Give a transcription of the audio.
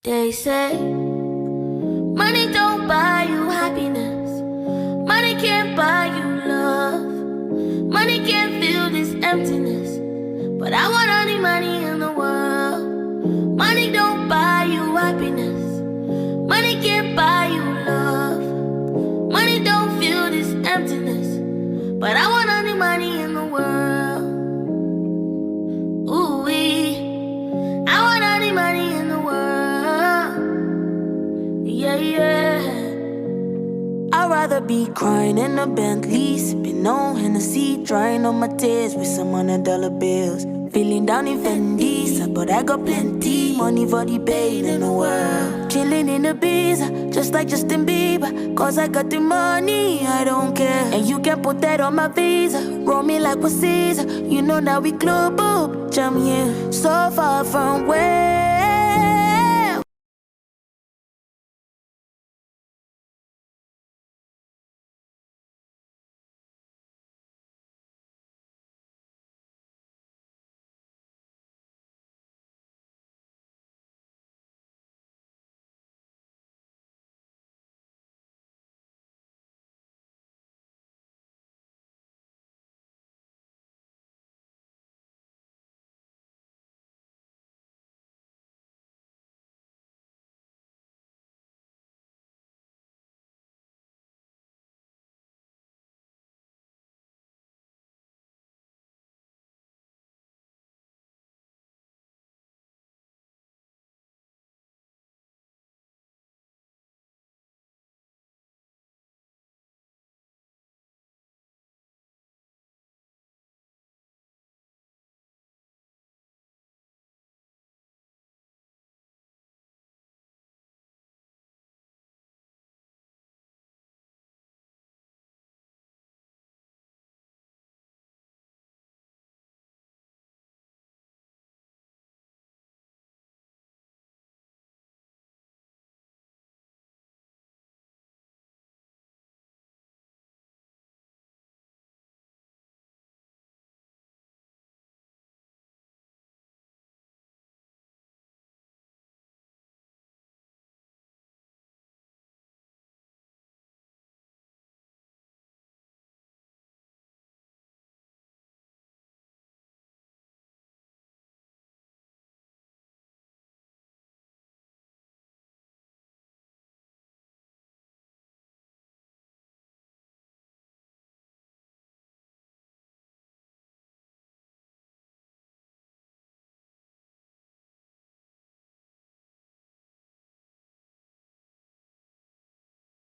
They say money don't buy you happiness. Money can't buy you love. Money can't fill this emptiness. But I want all the money in the world. Money don't buy you happiness. Money can't buy you love. Money don't fill this emptiness. But I want all the money in the world. Ooh-wee. I want all the money in the world. Yeah, yeah. I'd rather be crying in a Bentley, sipping on Hennessy, drying on my tears with some $100 bills. Feeling down in Fendi, but I got plenty money for the pain in the world. Chilling in the Ibiza, just like Justin Bieber, cause I got the money, I don't care. And you can put that on my visa, roll me like a Caesar. You know now we global, bitch, I'm here. So far from where